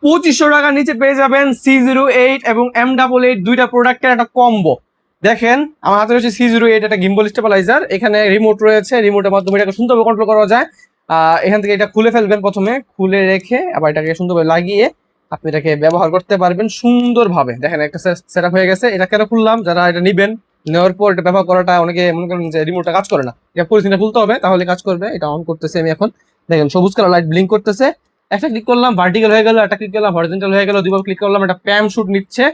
2500 টাকার নিচে পেয়ে যাবেন C08 এবং M88 দুইটা প্রোডাক্টের একটা কম্বো। দেখেন আমার হাতে রয়েছে C08, একটা গিম্বল স্টেবিলাইজার, এখানে রিমোট রয়েছে, রিমোটের মাধ্যমে এটাকে সুন্দরভাবে কন্ট্রোল করা যায়। এখান থেকে এটা খুলে ফেলবেন, প্রথমে খুলে রেখে আবার এটাকে সুন্দরভাবে লাগিয়ে আপনি এটাকে ব্যবহার করতে পারবেন সুন্দরভাবে। দেখেন একটা সেট আপ হয়ে গেছে। এটা কেন খুললাম, যারা এটা নিবেন, নেওয়ার পর এটা ব্যবহার করাটা, অনেকে মনে করেন যে রিমোটটা কাজ করে না, এটা পলিথিনটা খুলতে হবে তাহলে কাজ করবে। এটা অন করতেছি আমি এখন, দেখেন সবুজ কালার লাইট ব্লিঙ্ক করতেছে। একটা ক্লিক করলাম ভার্টিক্যাল হয়ে গেল, একটা ক্লিক করলাম হরিজন্টাল হয়ে গেল, দুবার ক্লিক করলাম একটা প্যাম শুট নিচ্ছে।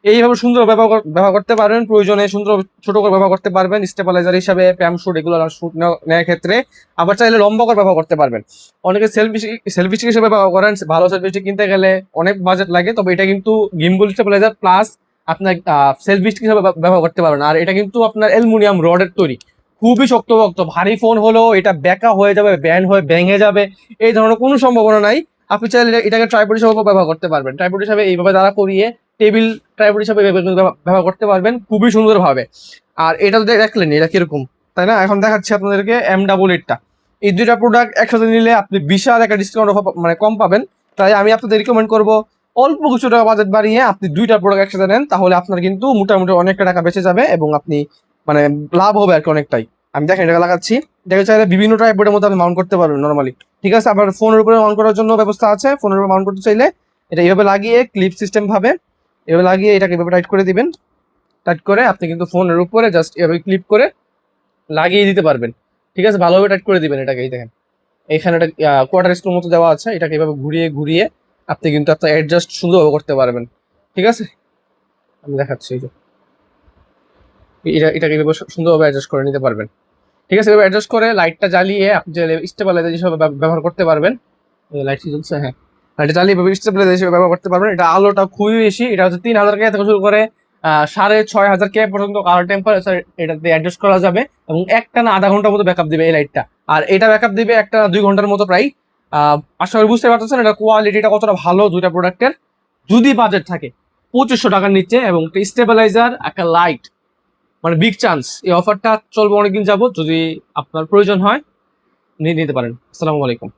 এইভাবে সুন্দর ব্যবহার করতে পারবেন, প্রয়োজনে সুন্দর ছোট করে ব্যবহার করতে পারবেন স্টেবিলাইজার হিসাবে, প্যাম শুট এগুলো শুট নেওয়ার ক্ষেত্রে। আবার চাইলে লম্বা করে ব্যবহার করতে পারবেন। অনেকে সেলফি স্টিক হিসেবে ব্যবহার করেন, ভালো সেলফি স্টিক কিনতে গেলে অনেক বাজেট লাগে, তবে এটা কিন্তু গিম্বল স্টেবিলাইজার প্লাস আপনার সেলফি স্টিক হিসেবে ব্যবহার করতে পারবেন। আর এটা কিন্তু আপনার অ্যালুমিনিয়াম রডের তৈরি, খুবই শক্তপোক্ত, ভারী ফোন হলো এটা ব্যাকা হয়ে যাবে, ব্যান্ড হয়ে ভেঙে যাবে, এই ধরনের কোনো সম্ভাবনা নাই। আপনি চাইলে এটাকে ট্রাইপড হিসেবে ব্যবহার করতে পারবেন, ট্রাইপড হিসাবে এইভাবে দাঁড়া করিয়ে টেবিল ট্রাইপড হিসাবে ব্যবহার করতে পারবেন খুবই সুন্দরভাবে। আর এটা তো দেখলেন এটা কিরকম, তাই না? এখন দেখাচ্ছি আপনাদেরকে M88টা। এই দুইটা প্রোডাক্ট একসাথে নিলে আপনি বিশাল একটা ডিসকাউন্ট মানে কম পাবেন। তাই আমি আপনাদের রিকমেন্ড করবো অল্প কিছু টাকা বাজেট বাড়িয়ে আপনি দুইটা প্রোডাক্ট একসাথে নেন, তাহলে আপনার কিন্তু মোটামুটি অনেকটা টাকা বেঁচে যাবে এবং আপনি মানে লাভ হবে আর কি অনেকটাই। আমি দেখেন এটা লাগাচ্ছি, দেখে চাইলে বিভিন্ন ট্রাইপডের মধ্যে আপনি মাউন্ট করতে পারবেন নর্মালি, ঠিক আছে? আবার ফোনের উপরে মাউন্ট করার জন্য ব্যবস্থা আছে, ফোনের উপরে মাউন্ট করতে চাইলে এটা এইভাবে লাগিয়ে ক্লিপ সিস্টেম ভাবে এভাবে লাগিয়ে এটাকে এভাবে টাইট করে দিবেন। টাইট করে আপনি কিন্তু ফোনের উপরে জাস্ট এভাবে ক্লিপ করে লাগিয়ে দিতে পারবেন, ঠিক আছে? ভালোভাবে টাইট করে দিবেন এটাকে। এই দেখেন এখানে একটা কোয়ার্টার স্ক্রুর মতো দেওয়া আছে, এটাকে এভাবে ঘুরিয়ে ঘুরিয়ে আপনি কিন্তু আপনার অ্যাডজাস্ট সুন্দরভাবে করতে পারবেন, ঠিক আছে? আমি দেখাচ্ছি, এই যে এটাকে এভাবে সুন্দরভাবে অ্যাডজাস্ট করে নিতে পারবেন, ঠিক আছে? এভাবে অ্যাডজাস্ট করে লাইটটা জ্বালিয়ে আপনি যে স্টেবিলাইজার হিসেবে ব্যবহার করতে পারবেন। লাইট কি জ্বলছে? হ্যাঁ, লাইটটা জ্বালিয়ে স্টেবিলাইজার হিসেবে ব্যবহার করতে পারবেন। এটা আলোটা খুবই বেশি, এটা হচ্ছে 3000 কে থেকে শুরু করে 6500 কে পর্যন্ত কালার টেম্পারেচার এটাতে অ্যাডজাস্ট করা যাবে এবং একটানা আধা ঘন্টার মতো ব্যাকআপ দিবে এই লাইটটা। আর এটা ব্যাকআপ দিবে একটা 2 ঘন্টার মতো প্রায়। আশা করি বুঝতে পারতেছেন এটা কোয়ালিটিটা কতটা ভালো দুইটা প্রোডাক্টের। যদি বাজেট থাকে 2500 টাকার নিচে এবং একটা স্টেবিলাইজার, একটা লাইট, মানে বিগ চান্স। এই অফারটা চলবে অনেকদিন যাবত, যদি আপনার প্রয়োজন হয় নিতে পারেন। আসসালামু আলাইকুম।